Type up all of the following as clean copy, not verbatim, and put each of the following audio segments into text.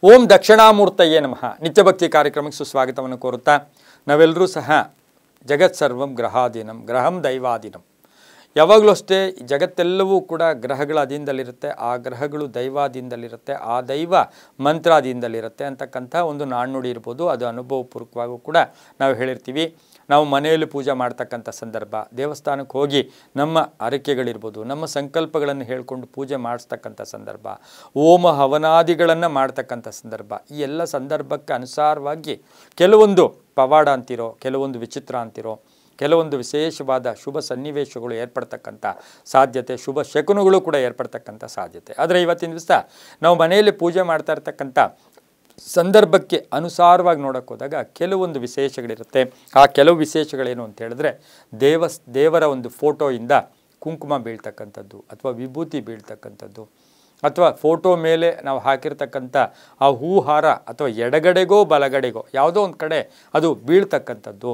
ಓಂ ದಕ್ಷಿಣಾಮೂರ್ತಯೇ ನಮಃ. ನಿತ್ಯಭಕ್ತಿ ಕಾರ್ಯಕ್ರಮಕ್ಕೆ ಸುಸ್ವಾಗತವನ್ನು ಕೋರುತ್ತಾ ನಾವೆಲ್ಲರೂ ಸಹ ಜಗತ್ ಸರ್ವಂ ಗ್ರಹಾಧೀನಂ ಗ್ರಹಂ ದೈವಾಧೀನಂ. ಯಾವಾಗಲೂ ಅಷ್ಟೇ ಜಗತ್ತೆಲ್ಲವೂ ಕೂಡ ಗ್ರಹಗಳ ಅಧೀನದಲ್ಲಿರುತ್ತೆ. ಆ ಗ್ರಹಗಳು ದೈವಾಧೀನದಲ್ಲಿರುತ್ತೆ, ಆ ದೈವ ಮಂತ್ರಾಧೀನದಲ್ಲಿರುತ್ತೆ ಅಂತಕ್ಕಂಥ ಒಂದು ನಾಣ್ಣುಡಿ ಇರ್ಬೋದು. ಅದು ಅನುಭವಪೂರ್ವಕವಾಗೂ ಕೂಡ ನಾವು ಹೇಳಿರ್ತೀವಿ. ನಾವು ಮನೆಯಲ್ಲಿ ಪೂಜೆ ಮಾಡ್ತಕ್ಕಂಥ ಸಂದರ್ಭ, ದೇವಸ್ಥಾನಕ್ಕೆ ಹೋಗಿ ನಮ್ಮ ಹರಕೆಗಳಿರ್ಬೋದು, ನಮ್ಮ ಸಂಕಲ್ಪಗಳನ್ನು ಹೇಳ್ಕೊಂಡು ಪೂಜೆ ಮಾಡಿಸ್ತಕ್ಕಂಥ ಸಂದರ್ಭ, ಹೋಮ ಹವನಾದಿಗಳನ್ನು ಮಾಡ್ತಕ್ಕಂಥ ಸಂದರ್ಭ, ಈ ಎಲ್ಲ ಸಂದರ್ಭಕ್ಕೆ ಅನುಸಾರವಾಗಿ ಕೆಲವೊಂದು ಪವಾಡ ಅಂತಿರೋ, ಕೆಲವೊಂದು ವಿಚಿತ್ರ ಅಂತಿರೋ, ಕೆಲವೊಂದು ವಿಶೇಷವಾದ ಶುಭ ಸನ್ನಿವೇಶಗಳು ಏರ್ಪಡ್ತಕ್ಕಂಥ ಸಾಧ್ಯತೆ, ಶುಭ ಶಕುನಗಳು ಕೂಡ ಏರ್ಪಡ್ತಕ್ಕಂಥ ಸಾಧ್ಯತೆ. ಆದರೆ ಇವತ್ತಿನ ದಿವಸ ನಾವು ಮನೆಯಲ್ಲಿ ಪೂಜೆ ಮಾಡ್ತಾ ಇರ್ತಕ್ಕಂಥ ಸಂದರ್ಭಕ್ಕೆ ಅನುಸಾರವಾಗಿ ನೋಡೋಕ್ಕೆ ಹೋದಾಗ ಕೆಲವೊಂದು ವಿಶೇಷಗಳಿರುತ್ತೆ. ಆ ಕೆಲವು ವಿಶೇಷಗಳೇನು ಅಂತ ಹೇಳಿದ್ರೆ, ದೇವರ ಒಂದು ಫೋಟೋಯಿಂದ ಕುಂಕುಮ ಬೀಳ್ತಕ್ಕಂಥದ್ದು, ಅಥವಾ ವಿಭೂತಿ ಬೀಳ್ತಕ್ಕಂಥದ್ದು, ಅಥವಾ ಫೋಟೋ ಮೇಲೆ ನಾವು ಹಾಕಿರ್ತಕ್ಕಂಥ ಆ ಹೂಹಾರ ಅಥವಾ ಎಡಗಡೆಗೋ ಬಲಗಡೆಗೋ ಯಾವುದೋ ಒಂದು ಕಡೆ ಅದು ಬೀಳ್ತಕ್ಕಂಥದ್ದು.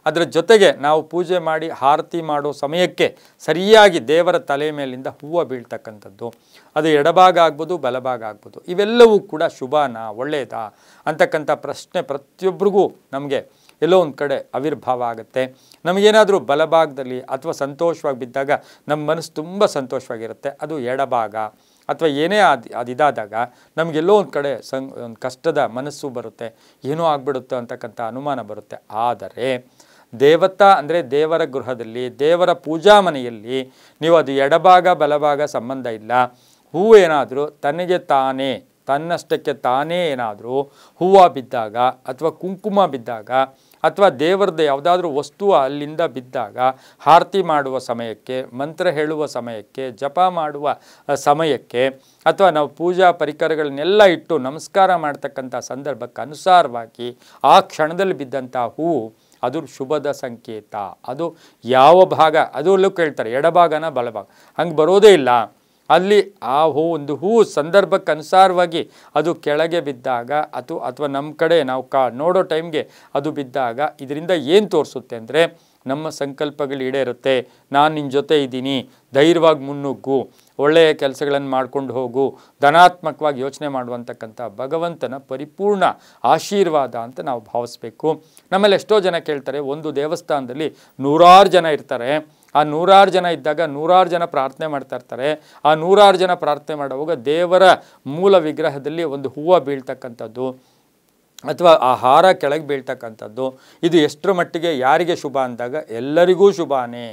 ಅದರ ಜೊತೆಗೆ ನಾವು ಪೂಜೆ ಮಾಡಿ ಆರತಿ ಮಾಡೋ ಸಮಯಕ್ಕೆ ಸರಿಯಾಗಿ ದೇವರ ತಲೆ ಮೇಲಿಂದ ಹೂವು ಬೀಳ್ತಕ್ಕಂಥದ್ದು, ಅದು ಎಡಭಾಗ ಆಗ್ಬೋದು, ಬಲಭಾಗ ಆಗ್ಬೋದು. ಇವೆಲ್ಲವೂ ಕೂಡ ಶುಭನಾ, ಒಳ್ಳೆಯದಾ ಅಂತಕ್ಕಂಥ ಪ್ರಶ್ನೆ ಪ್ರತಿಯೊಬ್ಬರಿಗೂ ನಮಗೆ ಎಲ್ಲೋ ಒಂದು ಕಡೆ ಆವಿರ್ಭಾವ ಆಗುತ್ತೆ. ನಮಗೇನಾದರೂ ಬಲಭಾಗದಲ್ಲಿ ಅಥವಾ ಸಂತೋಷವಾಗಿ ಬಿದ್ದಾಗ ನಮ್ಮ ಮನಸ್ಸು ತುಂಬ ಸಂತೋಷವಾಗಿರುತ್ತೆ. ಅದು ಎಡಭಾಗ ಅಥವಾ ಏನೇ ಅದಿದಾದಾಗ ನಮಗೆಲ್ಲೋ ಒಂದು ಕಡೆ ಒಂದು ಕಷ್ಟದ ಮನಸ್ಸು ಬರುತ್ತೆ, ಏನೋ ಆಗ್ಬಿಡುತ್ತೆ ಅಂತಕ್ಕಂಥ ಅನುಮಾನ ಬರುತ್ತೆ. ಆದರೆ ದೇವತಾ ಅಂದರೆ ದೇವರ ಗೃಹದಲ್ಲಿ, ದೇವರ ಪೂಜಾ ಮನೆಯಲ್ಲಿ ನೀವು ಅದು ಎಡಭಾಗ ಬಲಭಾಗ ಸಂಬಂಧ ಇಲ್ಲ. ಹೂವು ಏನಾದರೂ ತನಗೆ ತಾನೇ ತನ್ನಷ್ಟಕ್ಕೆ ತಾನೇ ಏನಾದರೂ ಹೂವು ಬಿದ್ದಾಗ ಅಥವಾ ಕುಂಕುಮ ಬಿದ್ದಾಗ ಅಥವಾ ದೇವರದ್ದು ಯಾವುದಾದ್ರೂ ವಸ್ತು ಅಲ್ಲಿಂದ ಬಿದ್ದಾಗ ಆರತಿ ಮಾಡುವ ಸಮಯಕ್ಕೆ, ಮಂತ್ರ ಹೇಳುವ ಸಮಯಕ್ಕೆ, ಜಪ ಮಾಡುವ ಸಮಯಕ್ಕೆ, ಅಥವಾ ನಾವು ಪೂಜಾ ಪರಿಕರಗಳನ್ನೆಲ್ಲ ಇಟ್ಟು ನಮಸ್ಕಾರ ಮಾಡ್ತಕ್ಕಂಥ ಸಂದರ್ಭಕ್ಕೆ ಅನುಸಾರವಾಗಿ ಆ ಕ್ಷಣದಲ್ಲಿ ಬಿದ್ದಂಥ ಹೂವು ಅದು ಶುಭದ ಸಂಕೇತ. ಅದು ಯಾವ ಭಾಗ ಅದರಲ್ಲೂ ಕೇಳ್ತಾರೆ, ಎಡಭಾಗನ ಬಲಭಾಗ, ಹಂಗೆ ಬರೋದೇ ಇಲ್ಲ. ಅಲ್ಲಿ ಆ ಒಂದು ಹೂವು ಸಂದರ್ಭಕ್ಕೆ ಅನುಸಾರವಾಗಿ ಅದು ಕೆಳಗೆ ಬಿದ್ದಾಗ ಅಥವಾ ನಮ್ಮ ಕಡೆ ನಾವು ನೋಡೋ ಟೈಮ್ಗೆ ಅದು ಬಿದ್ದಾಗ ಇದರಿಂದ ಏನು ತೋರಿಸುತ್ತೆ ಅಂದರೆ, ನಮ್ಮ ಸಂಕಲ್ಪಗಳು ಈಡೇರುತ್ತೆ. ನಾನು ನಿನ್ನ ಜೊತೆ ಇದ್ದೀನಿ, ಧೈರ್ಯವಾಗಿ ಮುನ್ನುಗ್ಗು, ಒಳ್ಳೆಯ ಕೆಲಸಗಳನ್ನು ಮಾಡ್ಕೊಂಡು ಹೋಗು, ಧನಾತ್ಮಕವಾಗಿ ಯೋಚನೆ ಮಾಡುವಂತಕ್ಕಂಥ ಭಗವಂತನ ಪರಿಪೂರ್ಣ ಆಶೀರ್ವಾದ ಅಂತ ನಾವು ಭಾವಿಸ್ಬೇಕು. ನಮ್ಮಲ್ಲಿ ಎಷ್ಟೋ ಜನ ಕೇಳ್ತಾರೆ, ಒಂದು ದೇವಸ್ಥಾನದಲ್ಲಿ 100 ಜನ ಇರ್ತಾರೆ. ಆ 100 ಜನ ಇದ್ದಾಗ 100 ಜನ ಪ್ರಾರ್ಥನೆ ಮಾಡ್ತಾ ಇರ್ತಾರೆ. ಆ 100 ಜನ ಪ್ರಾರ್ಥನೆ ಮಾಡುವಾಗ ದೇವರ ಮೂಲ ವಿಗ್ರಹದಲ್ಲಿ ಒಂದು ಹೂವು ಬೀಳ್ತಕ್ಕಂಥದ್ದು ಅಥವಾ ಆ ಹಾರ ಕೆಳಗೆ ಬೀಳ್ತಕ್ಕಂಥದ್ದು, ಇದು ಎಷ್ಟರ ಮಟ್ಟಿಗೆ ಯಾರಿಗೆ ಶುಭ ಅಂದಾಗ ಎಲ್ಲರಿಗೂ ಶುಭನೇ.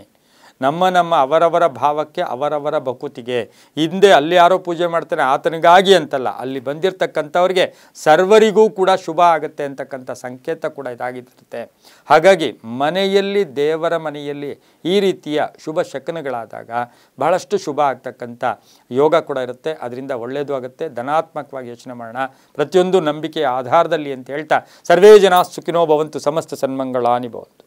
ನಮ್ಮ ಅವರವರ ಭಾವಕ್ಕೆ, ಅವರವರ ಭಕುತಿಗೆ. ಹಿಂದೆ ಅಲ್ಲಿ ಯಾರೋ ಪೂಜೆ ಮಾಡ್ತಾರೆ ಆತನಿಗಾಗಿ ಅಂತಲ್ಲ, ಅಲ್ಲಿ ಬಂದಿರತಕ್ಕಂಥವ್ರಿಗೆ ಸರ್ವರಿಗೂ ಕೂಡ ಶುಭ ಆಗುತ್ತೆ ಅಂತಕ್ಕಂಥ ಸಂಕೇತ ಕೂಡ ಇದಾಗಿರುತ್ತೆ. ಹಾಗಾಗಿ ಮನೆಯಲ್ಲಿ, ದೇವರ ಮನೆಯಲ್ಲಿ ಈ ರೀತಿಯ ಶುಭ ಶಕನಗಳಾದಾಗ ಬಹಳಷ್ಟು ಶುಭ ಆಗ್ತಕ್ಕಂಥ ಯೋಗ ಕೂಡ ಇರುತ್ತೆ. ಅದರಿಂದ ಒಳ್ಳೆಯದು ಆಗುತ್ತೆ. ಧನಾತ್ಮಕವಾಗಿ ಯೋಚನೆ ಮಾಡೋಣ, ಪ್ರತಿಯೊಂದು ನಂಬಿಕೆಯ ಆಧಾರದಲ್ಲಿ ಅಂತ ಹೇಳ್ತಾ, ಸರ್ವೇ ಜನ ಸುಖಿನೋ ಭವಂತು, ಸಮಸ್ತ ಸನ್ಮಂಗಳಾನಿ ಭವಂತು.